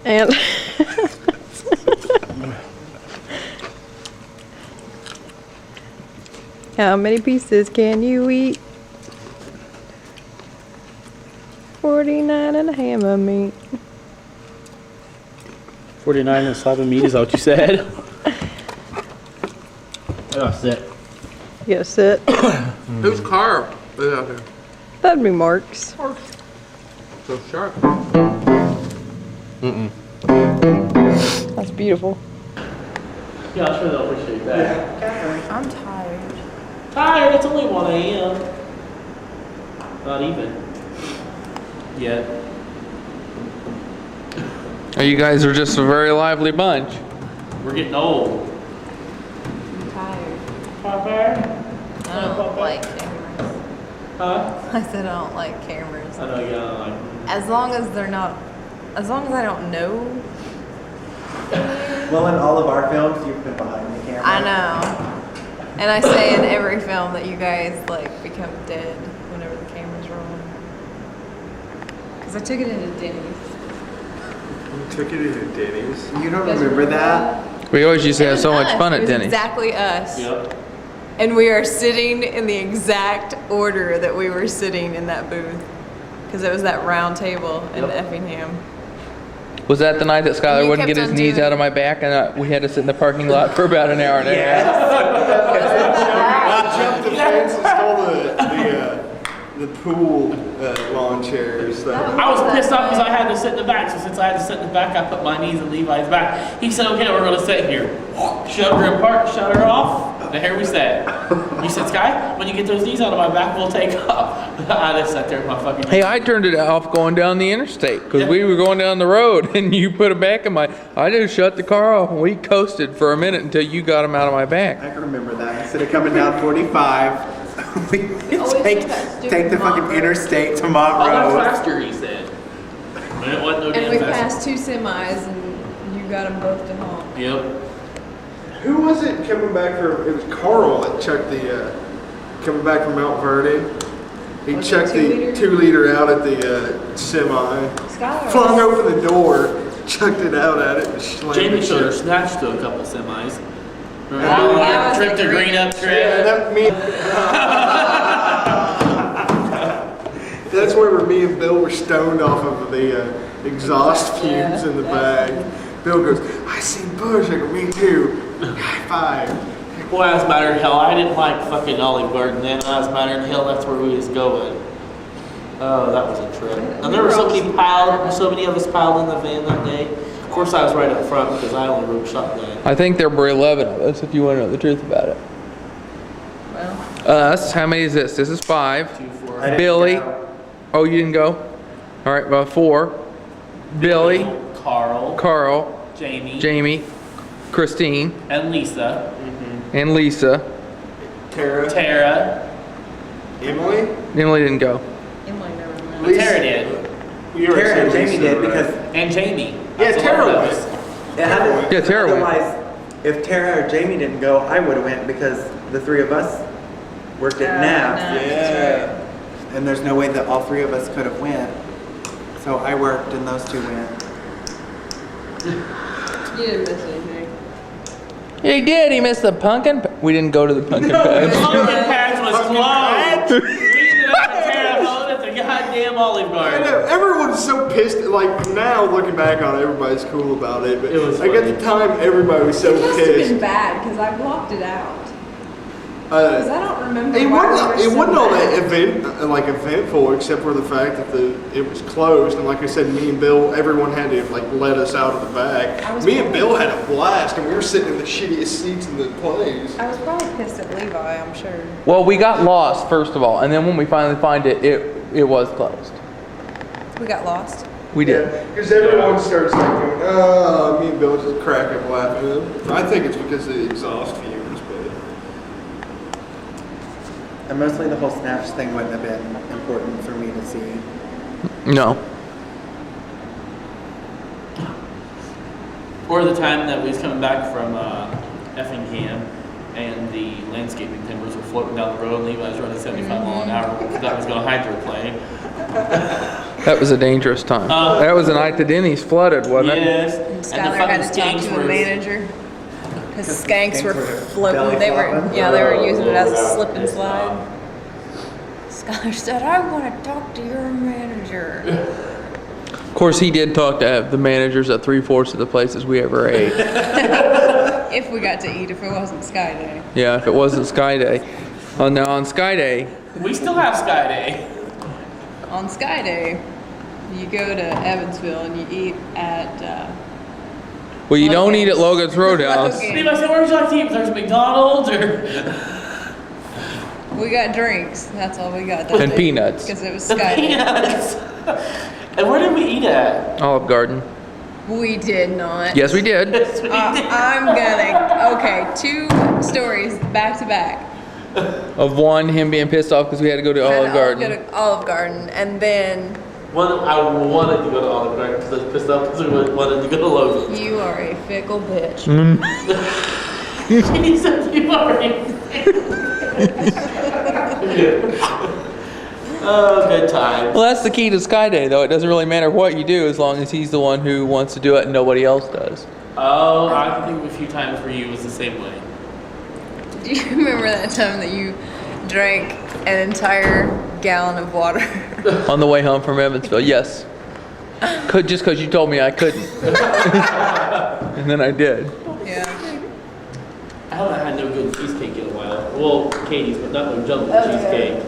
And how many pieces can you eat? 49 and a ham of meat. 49 and a slab of meat, is that what you said? I gotta sit. You gotta sit. Whose car is out there? That'd be Mark's. So sharp. That's beautiful. Yeah, I'm sure they'll appreciate that. I'm tired. Tired? It's only 1 a.m. Not even. Yet. You guys are just a very lively bunch. We're getting old. I'm tired. Papa? I don't like cameras. Huh? I said I don't like cameras. I know you don't like. As long as they're not, as long as I don't know. Well, in all of our films, you've been behind the camera. I know. And I say in every film that you guys like become dead whenever the camera's rolling. Because I took it into Denny's. You took it into Denny's. You don't remember that? We always used to It have was so much us. fun It at was Denny's. exactly us. Yep. And we are sitting in the exact order that we were sitting in that booth. Because it was that round table in Yep. Effingham. Was that the night that Schyler You wouldn't kept get his on knees doing out of my back and we had to sit in the parking lot for about an hour and a half? I jumped the fence and stole the pool lawn chairs. I was pissed off because I had to sit in the back. So since I had to sit in the back, I put my knees in Levi's back. He said, "Okay, we're gonna sit here." Shoved her apart, shut her off, and here we sat. He said, "Sky, when you get those knees out of my back, we'll take off." I just sat there with my fucking. Hey, I turned it off going down the interstate because we were going down the road and you put it back in my. I just shut the car off and we coasted for a minute until you got them out of my back. I can remember that. Instead of coming down 45, we take the fucking interstate to I'll go Montrose. faster, he said. But it wasn't no And damn we faster. passed 2 semis and you got them both to honk. Yep. Who was it coming back from? It was Carl that chucked the coming back from Mount Verde. He Was it chucked 2 the liter? 2-liter out at the semi. Schyler Flung was- open the door, chucked it out at it, and slammed Jamie it showed her shut. snatched to a couple semis. Remember Oh, how yeah, we was tripped the the green up Yeah, trip? that me. That's where me and Bill were stoned off of the exhaust fumes in the bag. Bill goes, "I seen Bush." I go, "Me too." High five. Boy, I was madder than hell. I didn't like fucking Olive Garden then. I was madder than hell. That's where we was going. Oh, that was a trip. And there were so many of us piled in the van that day. Of course, I was right up front because I only rode shotgun. I think there were 11 of us if you want to know the truth about it. Well, Us, how many is this? This is 5. 2, 4, I didn't Billy. go. Oh, you didn't go? All right, well, 4. Billy, Carl, Carl, Jamie, Jamie, Christine, and Lisa, and Lisa. Tara. Tara. Emily. Emily didn't go. Emily never went. But Tara did. You already Tara and said Jamie Lisa, did right? because And Jamie. Yeah, That's Tara 11 of went. us. it had to, Yeah, Tara went. otherwise, if Tara or Jamie didn't go, I would have went because the 3 of us worked at NAP. Yeah. And there's no way that all 3 of us could have went. So I worked and those 2 went. You didn't miss anything. He did. He missed the pumpkin. We didn't go to the pumpkin patch. Pumpkin patch was closed. We ended up at Terre Haute at the goddamn Olive I Garden. know, everyone's so pissed. Like now, looking back on it, everybody's cool about it. But It was like at funny. the time, everybody was so It must have been pissed. bad because I blocked it out. Because I don't remember. It why we wasn't. were It so wasn't all that mad. eventful, except for the fact that it was closed. And like I said, me and Bill, everyone had to like let us out of the back. I was Me and probably- Bill had a blast, and we were sitting in the shittiest seats in the place. I was probably pissed at Levi, I'm sure. Well, we got lost, first of all. And then when we finally find it, it was closed. We got lost. We did. Because everyone starts like going, "Oh," me and Bill just crack up laughing. I think it's because of the exhaust fumes, but. And mostly the whole Snatch thing wouldn't have been important for me to see. No. Or the time that we was coming back from Effingham and the landscaping timbers were floating down the road and Levi was running 75 mile an hour. That was going to hydroplane. That was a dangerous time. That was the night the Denny's flooded, wasn't it? Yes. Skyler had to talk to the manager. Because skanks were floating. They were using it as a slip and slide. Skyler said, "I want to talk to your manager." Of course, he did talk to the managers at 3/4 of the places we ever ate. If we got to eat, if it wasn't Sky Day. Yeah, if it wasn't Sky Day. Oh, now on Sky Day, We still have Sky Day. On Sky Day, you go to Evansville and you eat at. well, you don't eat at Logan's Roadhouse. Logan. Steve, I said, where would you like to eat? There's McDonald's or. We got drinks. That's all we got. That And peanuts. Because it was Sky Day. Peanuts. And where did we eat at? Olive Garden. We did not. Yes, we did. Yes, we did. I'm gonna. Okay, 2 stories back to back. Of one, him being pissed off because we had to go to Olive Garden. Go to Olive Garden, and then I wanted to go to Olive Garden because I was pissed off because we wanted to go to Logan's. you are a fickle bitch. He said you already. Oh, good times. Well, that's the key to Sky Day, though. It doesn't really matter what you do as long as he's the one who wants to do it and nobody else does. Oh, I can think of a few times where you was the same way. Do you remember that time that you drank an entire gallon of water? On the way home from Evansville, yes. Just because you told me I couldn't. And then I did. Yeah. I haven't had no good cheesecake in a while. Well, Katie's, but not no jumbo cheesecake.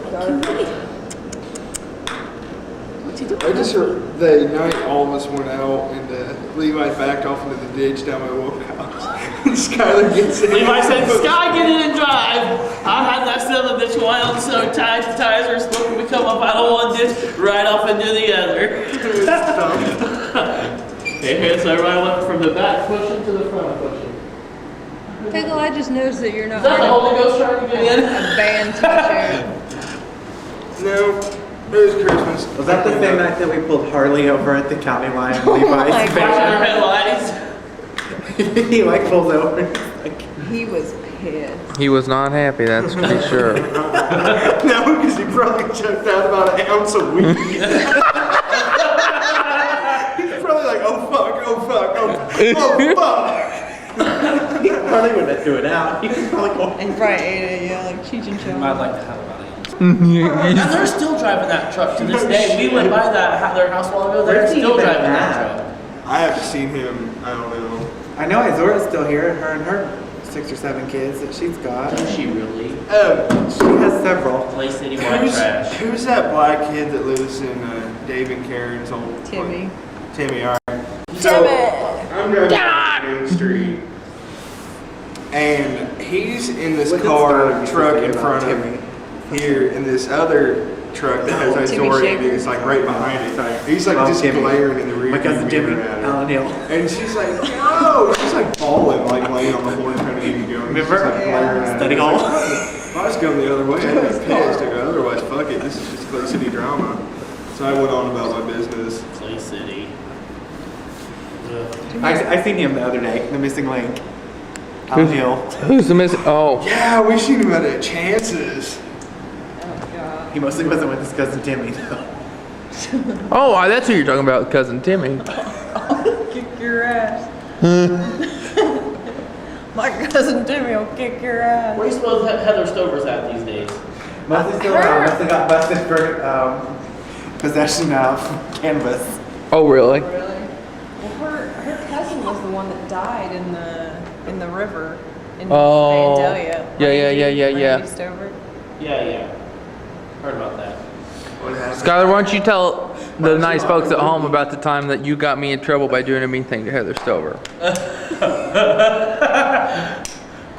I just heard the night all of us went out and Levi backed off into the ditch down my wolf house. And Schyler gets in. Levi said, Sky, get in and drive. I had that seven ditch wild so tight the tires were smoking. We come up out of one ditch, right off into the other. Okay, so everybody went from the back pushing to the front pushing. Pickle, I just noticed that you're not Is that the wearing Holy Ghost trying to get in? a band t-shirt. No, it was Christmas. Was that the same night that we pulled Harley over at the county line? my Levi's Flashing their headlights. He like pulls over. Like, He was pissed. He was not happy, that's for sure. No, because he probably choked out about an ounce of weed. He's probably like, oh fuck, oh fuck, oh fuck. Harley wouldn't have threw it out. He was probably going. And probably ate it, yeah, like Cheech and Chong. I'd like to have about it. And they're still driving that truck to this day. We went by their house a while ago. They're Where's he still even driving that at? truck. I haven't seen him, I don't know. I know Izora's still here. Her and her 6 or 7 kids that she's got. Is she really? She has several. Play City White Trash. Who's that black kid that lives in Dave and Karen's old Timmy. Timmy, alright. Timmy! I'm driving down Main Street, and he's in this What car did Skyler truck say in about front Timmy? of here, and this other truck that has Timmy Izora in Shaker. it is like right behind it. He's like Well, just Timmy. glaring in the rear. My cousin view Jimmy, mirror at her. Alan Hill. And she's like, no! She's like bawling, like laying on the horn trying to get you going. She's Remember? like glaring at Study her. hall. If I was going the other way, I'd be pissed. I go, otherwise, fuck it. This is just Clay City drama. So I went on about my business. Play City. Ugh. I seen him the other day. The missing link. Alan Hill. Who's the missing? Oh, Yeah, we seen him at Chances. Oh, God. He mostly wasn't with his cousin Timmy though. oh, that's who you're talking about, cousin Timmy. Kick your ass. My cousin Timmy will kick your ass. Where do you suppose Heather Stover's at these days? Mostly still around. Mostly got busted for possession of cannabis. Oh, really? Really? Well, her cousin was the one that died in the river in Oh. Vandalia. Yeah. Randy Stover. Yeah. Heard about that. What happened? Skyler, why don't you tell the nice folks at home about the time that you got me in trouble by doing a mean thing to Heather Stover?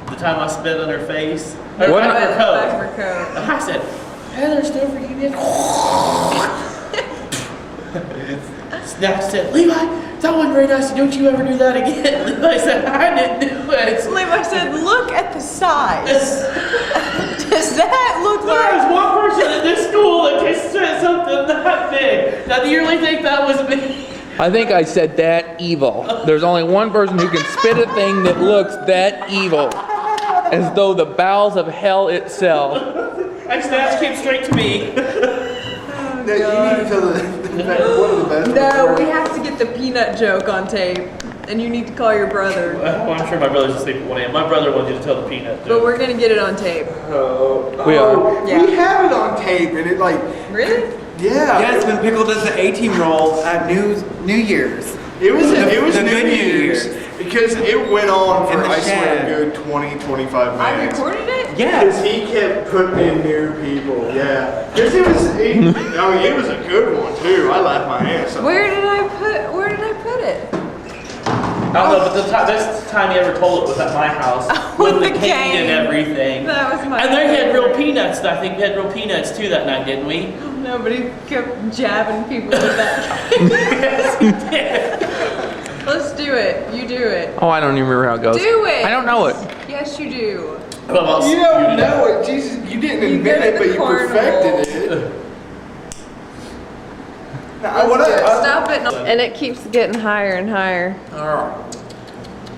The time I spit on her face. What? Back her coat. Back of her coat. I said, Heather Stover, you did. Snap said, Levi, that wasn't very nice. Don't you ever do that again. Levi said, I didn't do it. Levi said, look at the size. Does that look There like... was one person in this school that can spit something that big. Now, do you really think that was me? I think I said that evil. There's only one person who can spit a thing that looks that evil. As though the bowels of hell itself. And Snatch came straight to me. No, you need to tell the In fact, one of the best. No, ones we ever. have to get the peanut joke on tape, and you need to call your brother. Well, I'm sure my brother's asleep at 1 a.m. My brother wants you to tell the peanut But joke. we're gonna get it on tape. We are. Yeah. We have it on tape, and it like, Really? yeah. Yes, when Pickle does the A-team roll at New Year's. It was The New good Year's Year's. because it went on for In the I swear a shed. good 20, 25 I minutes. recorded it? Because he kept putting in new people, yeah. Because it was, I mean, it was a good one too. I laughed my ass off. Where did I put it? I don't know, but this time he ever told it was at my house with the cane and everything. That was my. And then we had real peanuts. I think we had real peanuts too that night, didn't we? Nobody kept jabbing people with that. Yes, we did. Let's do it. You do it. Oh, I don't even remember how it goes. Do it. I don't know it. Yes, you do. Well, You don't know it, Jesus. You didn't You invent go to it, but the you carnival. perfected it. Now, Let's do it. Stop it. And it keeps getting higher and higher. All right.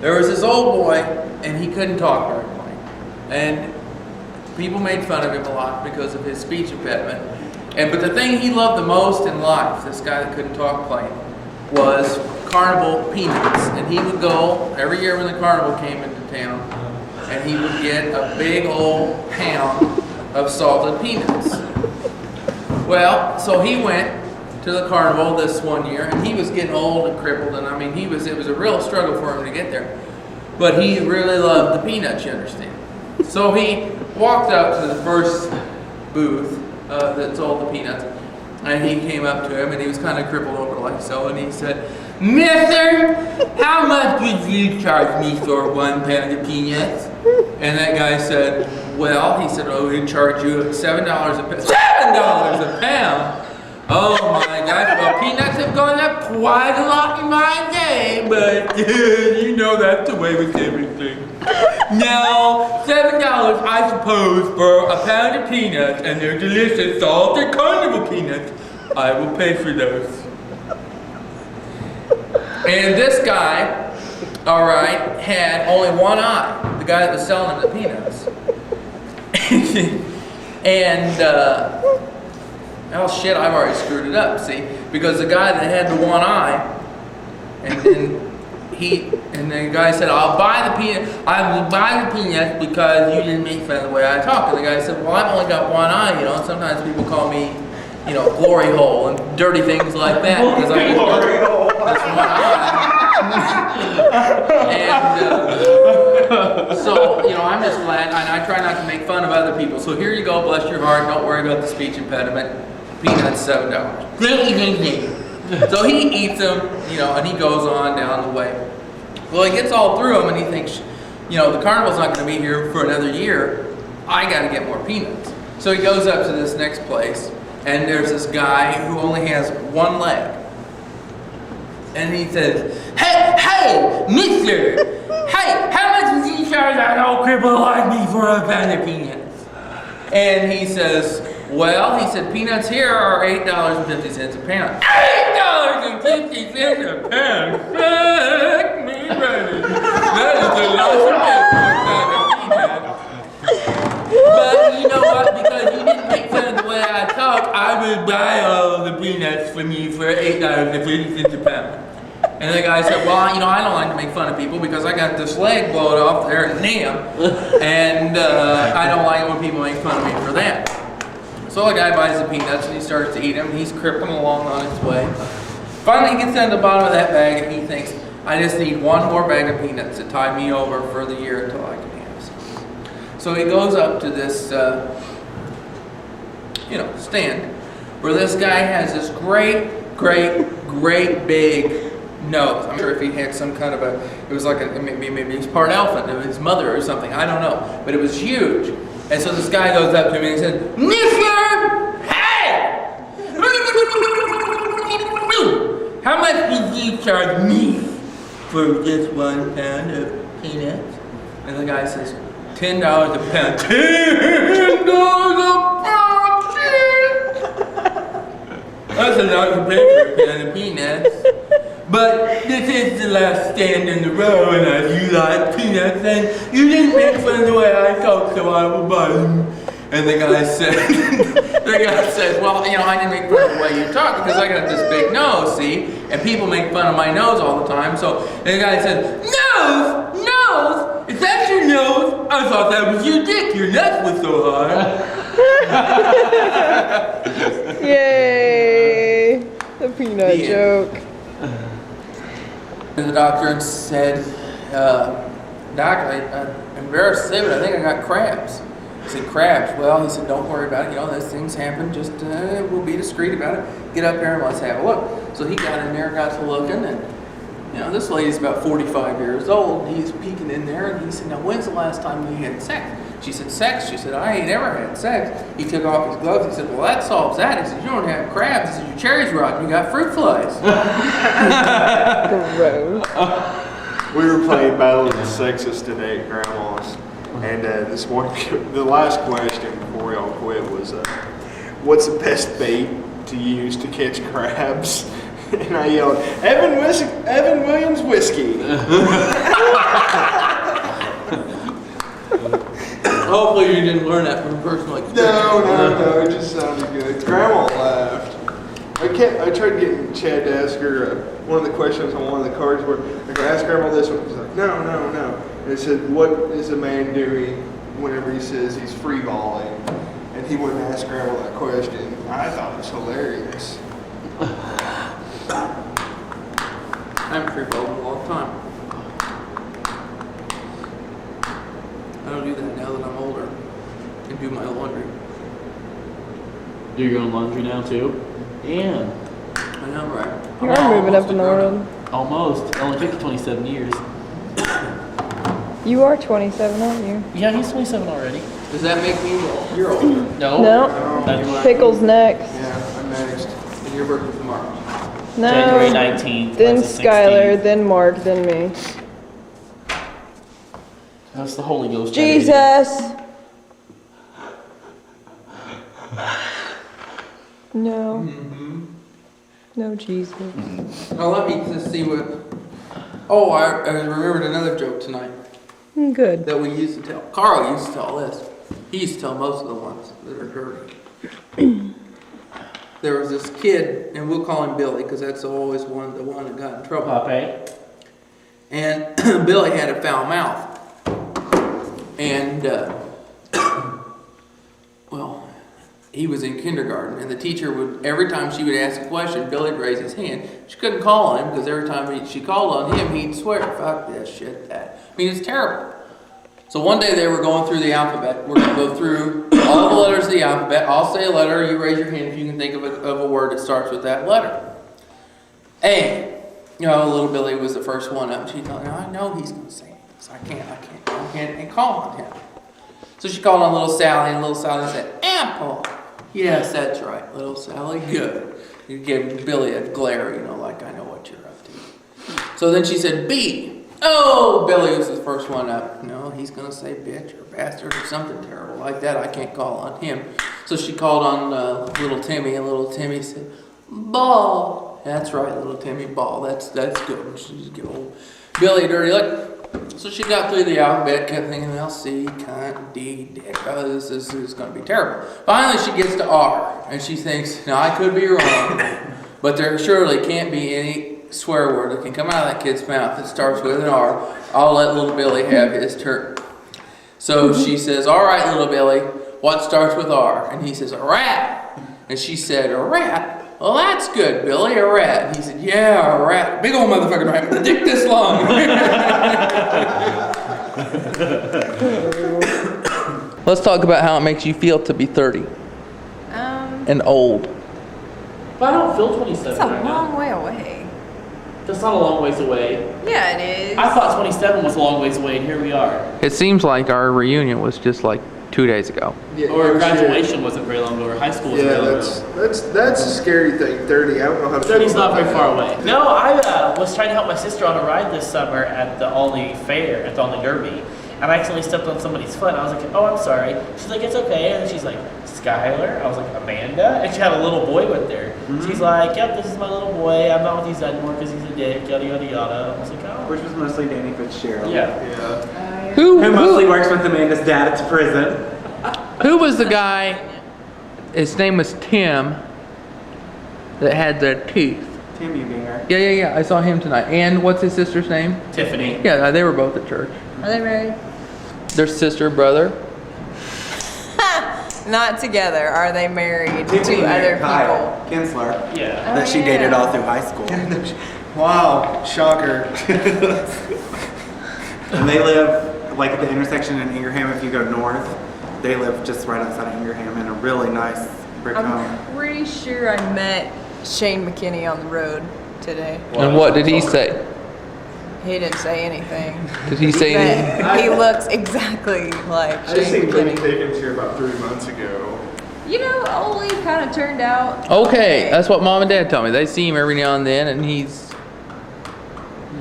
There was this old boy, and he couldn't talk very well. And people made fun of him a lot because of his speech impediment. But the thing he loved the most in life, this guy that couldn't talk plain, was carnival peanuts. And he would go every year when the carnival came into town, and he would get a big old pound of salted peanuts. Well, so he went to the carnival this one year, and he was getting old and crippled, and I mean, it was a real struggle for him to get there. But he really loved the peanuts, you understand. So he walked up to the first booth that sold the peanuts, and he came up to him, and he was kind of crippled over like so, and he said, "Mister, how much would you charge me for 1 pound of peanuts?" And that guy said, "Well," he said, "oh, we charge you $7 a pound." $7 a pound? Oh my gosh, well, peanuts have gone up quite a lot in my day, but you know that's the way with everything. Now, $7, I suppose, for a pound of peanuts, and they're delicious salted carnival peanuts. I will pay for those." And this guy, all right, had only one eye, the guy that was selling him the peanuts. And, oh shit, I've already screwed it up, see? Because the guy that had the one eye, and the guy said, "I'll buy the peanut. I will buy the peanuts because you didn't make fun of the way I talk." And the guy said, "Well, I've only got one eye, you know, and sometimes people call me, you know, glory hole and dirty things like that because I glory hole. That's one eye." And so, you know, I'm just glad, and I try not to make fun of other people. So here you go, bless your heart. Don't worry about the speech impediment. Peanuts, $7. So he eats them, you know, and he goes on down the way. Well, he gets all through them, and he thinks, you know, the carnival's not going to be here for another year. I got to get more peanuts. So he goes up to this next place, and there's this guy who only has one leg. And he says, hey, mister, hey, how much would you charge that old cripple like me for a pound of peanuts? And he says, well, he said, peanuts here are $8.50 a pound. $8.50 a pound? Fuck me running. That is a lot of money for a pound of peanuts. But you know what? Because you didn't make fun of the way I talk, I would buy all the peanuts from you for $8.50 a pound. And the guy said, well, you know, I don't like to make fun of people because I got this leg blown off there at NAM, and I don't like when people make fun of me for that. So the guy buys the peanuts and he starts to eat them, and he's crippling along on his way. Finally, he gets down to the bottom of that bag, and he thinks, I just need one more bag of peanuts to tide me over for the year until I can have some. So he goes up to this, you know, stand where this guy has this great big nose. I'm sure if he had some kind of it was like maybe he's part elephant, it was his mother or something, I don't know. But it was huge. And so this guy goes up to him and he said, Mister, hey! How much did you charge me for just 1 pound of peanuts? And the guy says, $10 a pound. $10 a pound, shit! That's a lot to pay for a pound of peanuts. But this is the last stand in the row, and I do like peanuts, and you didn't make fun of the way I talk, so I will buy them. And the guy said, well, you know, I didn't make fun of the way you talk because I got this big nose, see? And people make fun of my nose all the time. So the guy said, nose? Is that your nose? I thought that was your dick. Your nuts was so hard. Yay! The peanut The joke. The doctor said, Doc, I'm embarrassed to say, but I think I got crabs. I said, crabs? Well, he said, don't worry about it. You know, those things happen. Just, we'll be discreet about it. Get up here and let's have a look. So he got in there, got to looking, and, you know, this lady's about 45 years old. He's peeking in there, and he said, now, when's the last time you had sex? She said, sex? She said, I ain't ever had sex. He took off his gloves. He said, well, that solves that. He said, you don't have crabs. He said, your cherry's rotten. You got fruit flies. Gross. We were playing Battle of the Sexes today at Grandma's, and this one, the last question before y'all quit was, what's the best bait to use to catch crabs? And I yelled, Evan Williams whiskey. Hopefully you didn't learn that from personal experience. No, it just sounded good. Grandma laughed. I tried getting Chad to ask her one of the questions on one of the cards where I could ask Grandma this one. She's like, no. And it said, what is a man doing whenever he says he's free balling? And he wouldn't ask Grandma that question. I thought it was hilarious. I'm free balling all the time. I don't do that now that I'm older and do my laundry. Do your own laundry now too? And I know, right? You are moving up in the world. almost. It only took you 27 years. You are 27, aren't you? Yeah, he's 27 already. Does that make me old? You're older. No. No. That's Pickle's next. Yeah, I'm next. And your birthday's tomorrow. No. January 19th. Then mine's the Schyler, 16th. then Mark, then me. That's the Holy Ghost. Jesus! No. No Jesus. Now let me just see what. Oh, I remembered another joke tonight Good. that we used to tell. Carl used to tell this. He used to tell most of the ones that are dirty. There was this kid, and we'll call him Billy because that's always the one that got in trouble. Pape. And Billy had a foul mouth. And, well, he was in kindergarten, and the teacher would, every time she would ask a question, Billy would raise his hand. She couldn't call on him because every time she called on him, he'd swear, fuck this, shit, that. I mean, it's terrible. So one day they were going through the alphabet. We're going to go through all the letters of the alphabet. I'll say a letter, you raise your hand if you can think of a word that starts with that letter. A. You know, little Billy was the first one up. She thought, I know he's going to say it. So I can't call on him. So she called on little Sally, and little Sally said, apple. Yes, that's right, little Sally, good. You gave Billy a glare, you know, like I know what you're up to. So then she said, B. Oh, Billy was the first one up. No, he's going to say bitch or bastard or something terrible like that. I can't call on him. So she called on little Timmy, and little Timmy said, ball. That's right, little Timmy, ball. That's good. She's good old Billy, dirty look. So she got through the alphabet, kept thinking, well, C, cunt, D, dick. Oh, this is going to be terrible. Finally, she gets to R, and she thinks, now I could be wrong, but there surely can't be any swear word that can come out of that kid's mouth that starts with an R. I'll let little Billy have his turn. So she says, all right, little Billy, what starts with R? And he says, a rat. And she said, a rat? Well, that's good, Billy, a rat. And he said, yeah, a rat. Big old motherfucking rat with a dick this long. Let's talk about how it makes you feel to be 30 and old. But I don't feel 27 It's a right now. long way away. That's not a long ways away. Yeah, it is. I thought 27 was a long ways away, and here we are. It seems like our reunion was just like 2 days ago. Yeah, Or graduation wasn't very long ago, or high school was Yeah, very long ago. that's a scary thing. 30. I don't know how to. 30's feel not about very that. far away. No, I was trying to help my sister on a ride this summer at the Olney Fair, at the Olney Derby. And I accidentally stepped on somebody's foot. And I was like, oh, I'm sorry. She's like, it's okay. And then she's like, Schyler? I was like, Amanda? And she had a little boy with her. She's like, yep, this is my little boy. I'm not with these anymore because he's a dick, yada, yada, yada. I was like, oh. Which was mostly Danny Fitzgerald. Yeah. Yeah. Who mostly works with Amanda's dad at the prison. Who was the guy? His name was Tim. That had the teeth. Tim Eubinger. Yeah. I saw him tonight. And what's his sister's name? Tiffany. Yeah, they were both at church. Are they married? Their sister, brother. Not together. Are they married Tiffany to other married people? Kyle Kinsler. Yeah. That she yeah. dated all through high school. Wow, shocker. And they live like at the intersection in Ingraham. If you go north, they live just right outside of Ingraham in a really nice brick home. I'm pretty sure I met Shane McKinney on the road today. And what did he say? He didn't say anything. Did he say anything? But he looks exactly like I just Shane seen Brittany McKinney. Pickens here about 3 months ago. You know, Ole kind of turned out. Okay, that's what mom and dad told me. They see him every now and then, and he's.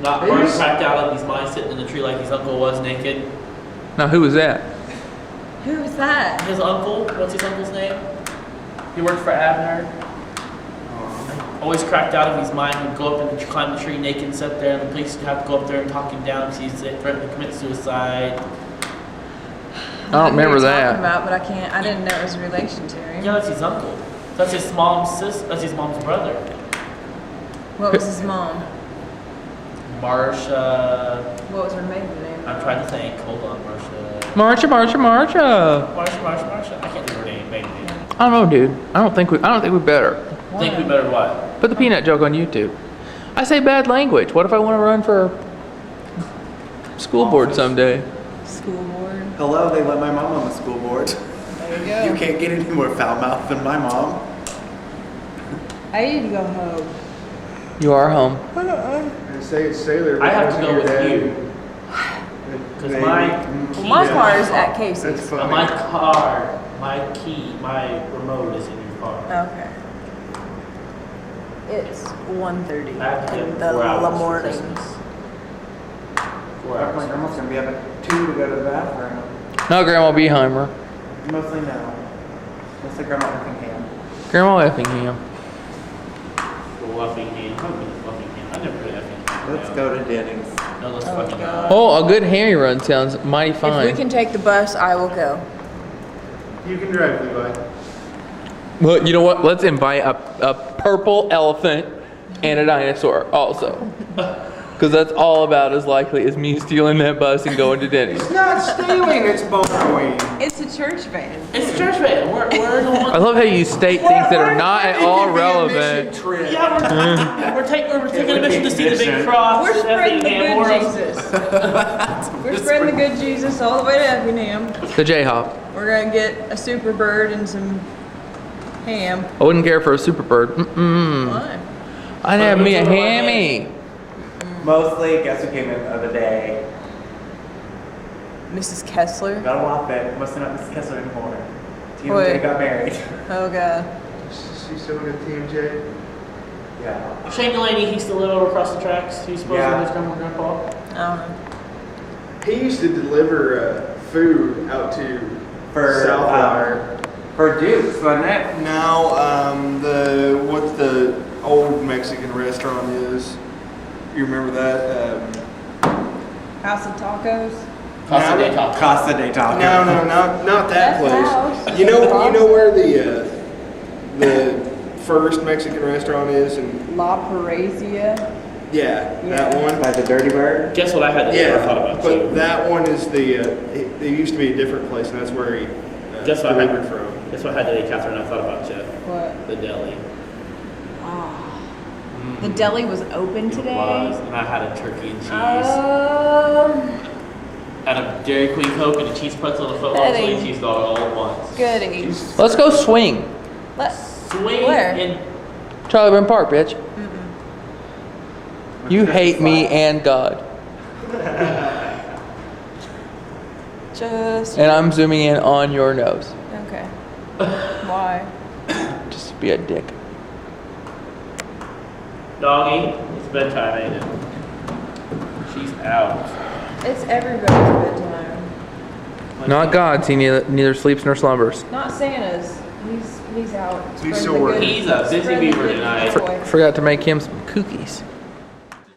Not burnt cracked out of his mind sitting in the tree like his uncle was naked. Now, who was that? Who was that? His uncle, what's his uncle's name? He worked for Abner. Always cracked out of his mind, would go up and climb the tree naked and sit there, and the police would have to go up there and talk him down because he's threatened to commit suicide. I don't remember that. About, but I didn't know it was a relation to him. Yeah, that's his uncle. That's his mom's that's his mom's brother. What was his mom? Marsha. What was her maiden name? I'm trying to think. Hold on, Marsha. Marsha. Marsha. I can't think of her name. Maiden name. I don't know, dude. I don't think we better Think we better what? put the peanut joke on YouTube. I say bad language. What if I want to run for school board someday? School board. Hello, they let my mom on the school board. There you go. You can't get any more foul mouth than my mom. I need to go home. You are home. And say Sailor. I have to go with Dad. you. Because Maybe. Well, my car is at That's Casey's. funny. My car, my key, my remote is in your car. Okay. It's 1:30 I have to in get the 4 hours for morning. Christmas. 4 My hours. grandma's gonna be up at 2 to go to the bathroom. No, Grandma Beheimer. Mostly no. Mostly Grandma Effingham. Grandma Effingham. Effingham. I never heard of Effingham. Let's go to Denny's. No, let's Oh, fucking God. go. Oh, a good hammy run sounds mighty If we fine. can take the bus, I will go. You can drive, Levi. Well, you know what? Let's invite a purple elephant and a dinosaur also. Because that's all about as likely as me stealing that bus and going to Denny's. It's not stealing, it's borrowing. It's a church van. It's a church van. We're the I one. love how you state things that are not at all relevant. Yeah, we're taking a mission to see the big cross. We're spreading the Effingham. good We're- Jesus. We're spreading the good Jesus all the way to Effingham. The J-Hop. We're gonna get a super bird and some ham. I wouldn't care for a super bird. Mm-mm. Why? I'd have me a hammy. Mostly, guess who came in the other day? Mrs. Kessler. Got a lot that mostly not Mrs. Kessler anymore. Tina What? J got married. Oh god. She's still in TMJ. Yeah. Shane Delaney, he still live over across the tracks. He's supposed Yeah. to his grandma and grandpa. I don't know. He used to deliver food out to For Southwire. for Duke's, wasn't it? Now, what the old Mexican restaurant is. You remember that? House of Tacos. Casa de Taco. Casa de Taco. No, not that That's place. house. You know where the first Mexican restaurant is, and La Parizia. yeah, that one. By the Dirty Bird. Guess what I had to Yeah, thought about but too. that one is the. It used to be a different place, and that's where he Guess what I delivered had. from. Guess what I had today, Catherine? I thought about you. What? The deli. The deli was open It today. was, and I had a turkey and cheese, and a Dairy Queen Coke, and a cheese pretzel, and a foot long Eddie. sweet cheese dog all at once. Goodies. Let's go swing. Swing Where? and Charlie Brown Park, bitch. You hate me and God. Just And I'm zooming in on your nose. okay. Why? Just to be a dick. doggy. It's bedtime, ain't it? She's out. It's everybody's bedtime. Not God's. He neither sleeps nor slumbers. Not Santa's. He's out. He's Spreading still the working. good- He's a busy spreading the beaver good tonight. joy. Forgot to make him some cookies.